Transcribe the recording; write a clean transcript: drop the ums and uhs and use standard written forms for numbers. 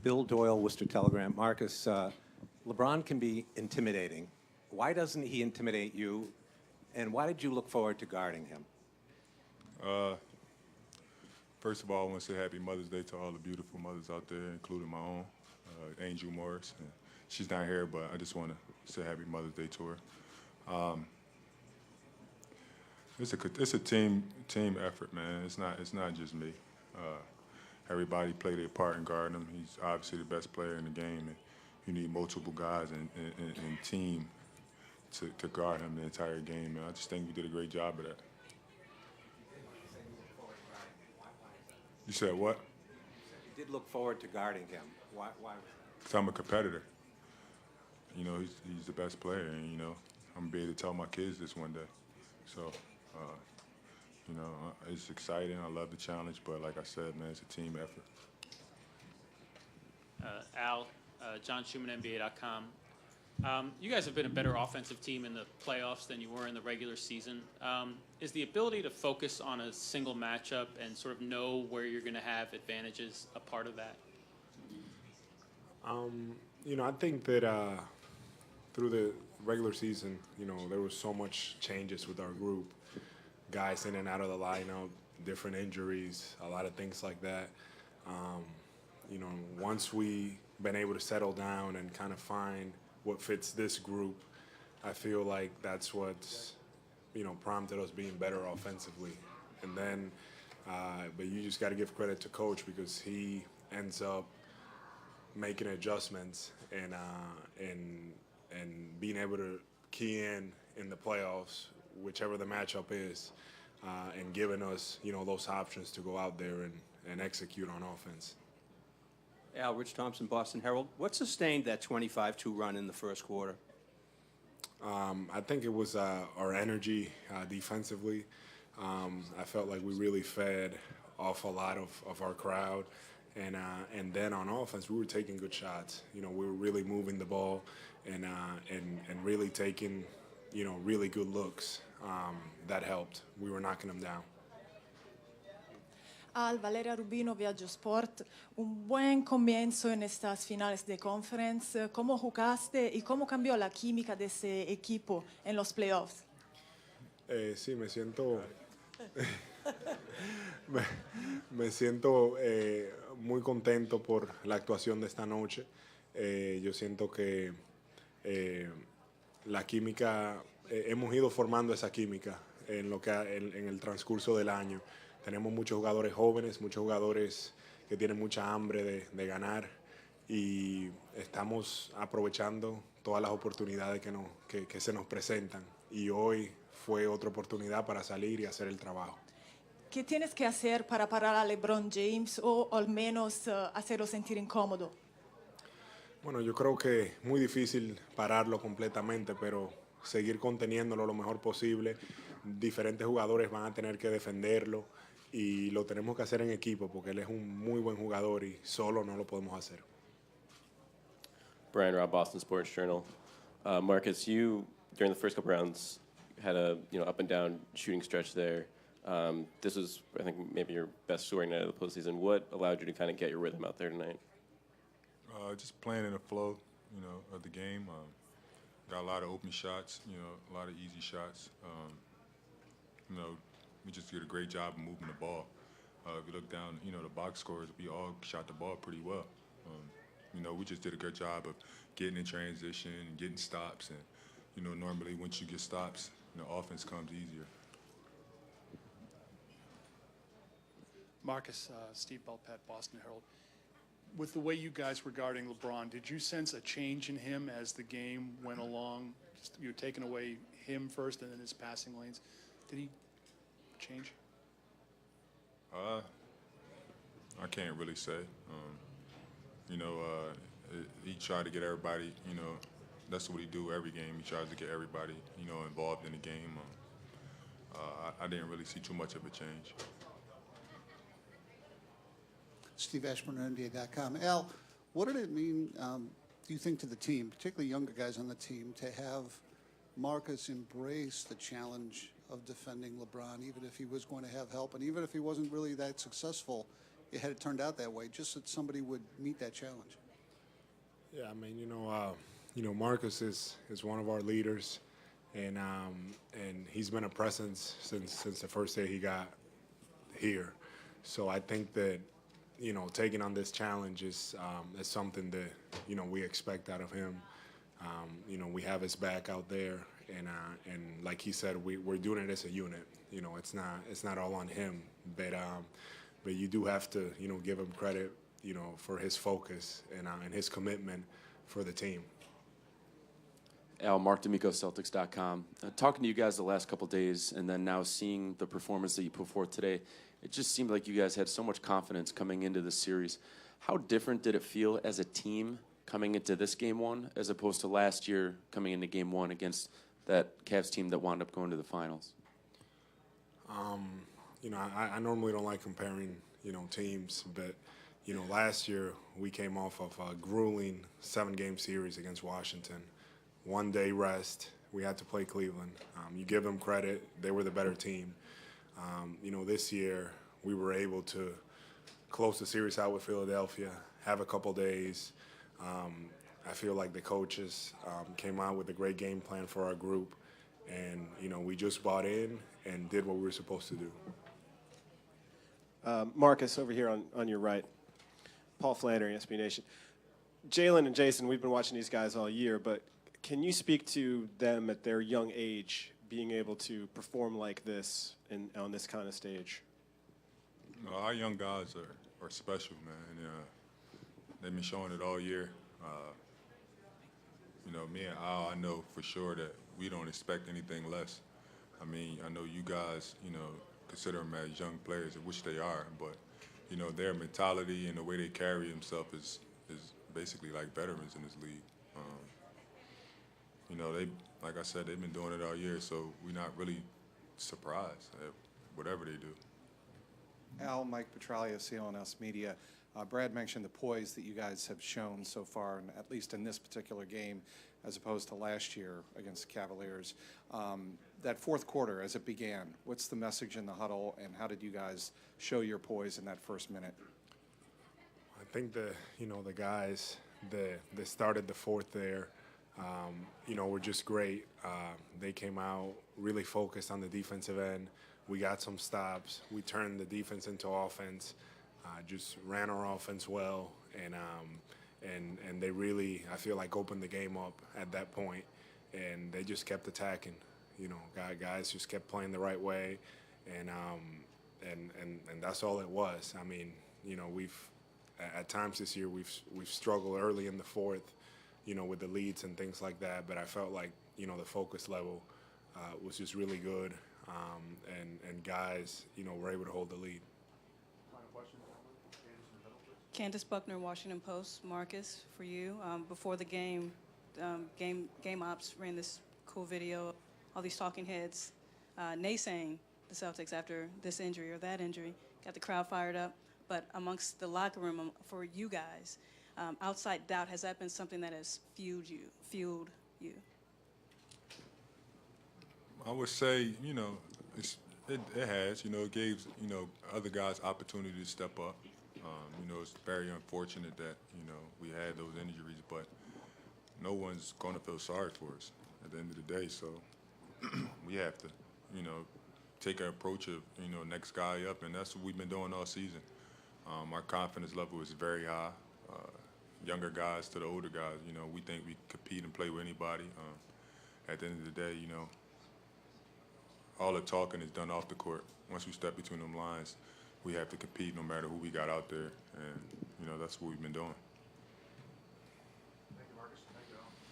Bill Doyle, Worcester Telegram. Marcus, LeBron can be intimidating. Why doesn't he intimidate you? And why did you look forward to guarding him? First of all, I want to say Happy Mother's Day to all the beautiful mothers out there, including my own, Angel Morris. And she's not here, but I just want to say Happy Mother's Day to her. It's a team effort, man. It's not just me. Everybody played their part in guarding him. He's obviously the best player in the game, and you need multiple guys and team to guard him the entire game. And I just think we did a great job of that. You said what? You did look forward to guarding him. Why? Because I'm a competitor. You know, he's the best player, and, you know, I'm going to be able to tell my kids this one day. So, you know, it's exciting. I love the challenge, but like I said, man, it's a team effort. Al, John Schumann, NBA.com. You guys have been a better offensive team in the playoffs than you were in the regular season. Is the ability to focus on a single matchup and sort of know where you're going to have advantages a part of that? You know, I think that through the regular season, you know, there was so much changes with our group. Guys in and out of the lineup, different injuries, a lot of things like that. You know, once we been able to settle down and kind of find what fits this group, I feel like that's what's, you know, prompted us being better offensively. And then, but you just got to give credit to Coach, because he ends up making adjustments and being able to key in the playoffs, whichever the matchup is, and giving us, you know, those options to go out there and execute on offense. Al, Rich Thompson, Boston Herald. What sustained that 25-2 run in the first quarter? I think it was our energy defensively. I felt like we really fed off a lot of our crowd. And then on offense, we were taking good shots. You know, we were really moving the ball and really taking, you know, really good looks. That helped. We were knocking them down. Al, Valeria Rubino, Viaggio Sport. Un buen comienzo en estas finales de conference. ¿Cómo jugaste y cómo cambió la química de ese equipo en los playoffs? Sí, me siento me siento muy contento por la actuación de esta noche. Yo siento que la química, hemos ido formando esa química en el transcurso del año. Tenemos muchos jugadores jóvenes, muchos jugadores que tienen mucha hambre de ganar, y estamos aprovechando todas las oportunidades que se nos presentan. Y hoy fue otra oportunidad para salir y hacer el trabajo. ¿Qué tienes que hacer para parar a LeBron James o al menos hacerlo sentir incómodo? Bueno, yo creo que es muy difícil pararlo completamente, pero seguir conteniéndolo lo mejor posible. Diferentes jugadores van a tener que defenderlo y lo tenemos que hacer en equipo, porque él es un muy buen jugador y solo no lo podemos hacer. Brian Robb, Boston Sports Journal. Marcus, you, during the first couple rounds, had a up and down shooting stretch there. This was, I think, maybe your best scoring night of the postseason. What allowed you to kind of get your rhythm out there tonight? Just playing in the flow, of the game. Got a lot of open shots, a lot of easy shots. We just did a great job of moving the ball. If you look down, the box scores, we all shot the ball pretty well. We just did a good job of getting in transition and getting stops. And, normally once you get stops, offense comes easier. Marcus, Steve Belpet, Boston Herald. With the way you guys were guarding LeBron, did you sense a change in him as the game went along? Just, you were taking away him first and then his passing lanes. Did he change? I can't really say. He tried to get everybody, that's what he do every game. He tries to get everybody, involved in the game. I didn't really see too much of a change. Steve Ashburn, NBA.com. Al, what did it mean, do you think, to the team, particularly younger guys on the team, to have Marcus embrace the challenge of defending LeBron, even if he was going to have help, and even if he wasn't really that successful had it turned out that way, just that somebody would meet that challenge? Yeah, I mean, Marcus is one of our leaders, and he's been a presence since the first day he got here. So I think that taking on this challenge is something that we expect out of him. We have his back out there, and like he said, we're doing it as a unit. It's not all on him, but you do have to give him credit for his focus and his commitment for the team. Al, Mark D'Amico, Celtics.com. Talking to you guys the last couple days, and then now seeing the performance that you put forth today, it just seemed like you guys had so much confidence coming into this series. How different did it feel as a team coming into this game one as opposed to last year coming into game one against that Cavs team that wound up going to the finals? I normally don't like comparing, teams, but, last year we came off of a grueling 7-game series against Washington. 1 day rest. We had to play Cleveland. You give them credit. They were the better team. This year we were able to close the series out with Philadelphia, have a couple days. I feel like the coaches came out with a great game plan for our group, and we just bought in and did what we were supposed to do. Marcus, over here on your right. Paul Flannery, SB Nation. Jalen and Jason, we've been watching these guys all year, but can you speak to them at their young age being able to perform like this on this kind of stage? Our young guys are special, man. They've been showing it all year. Me and Al, I know for sure that we don't expect anything less. I mean, I know you guys, consider them as young players, which they are, but, their mentality and the way they carry themselves is basically like veterans in this league. They, like I said, they've been doing it all year, so we're not really surprised at whatever they do. Al, Mike Petralia, CLNS Media. Brad mentioned the poise that you guys have shown so far, and at least in this particular game, as opposed to last year against the Cavaliers. That fourth quarter, as it began, what's the message in the huddle, and how did you guys show your poise in that first minute? I think the guys that started the fourth there, were just great. They came out really focused on the defensive end. We got some stops. We turned the defense into offense. Just ran our offense well, and they really, I feel like, opened the game up at that point, and they just kept attacking. Guys just kept playing the right way, and that's all it was. I mean, we've at times this year we've struggled early in the fourth, with the leads and things like that. But I felt like the focus level was just really good, and guys were able to hold the lead. Candace Buckner, Washington Post. Marcus, for you, before the game, game ops ran this cool video, all these talking heads naysaying the Celtics after this injury or that injury, got the crowd fired up. But amongst the locker room, for you guys, outside doubt, has that been something that has fueled you? I would say, it has. It gave, other guys opportunity to step up. It's very unfortunate that, we had those injuries, but no one's going to feel sorry for us at the end of the day. So we have to, take an approach of, next guy up, and that's what we've been doing all season. Our confidence level is very high. Younger guys to the older guys, we think we compete and play with anybody. At the end of the day, all the talking is done off the court. Once we step between them lines, we have to compete no matter who we got out there, and that's what we've been doing.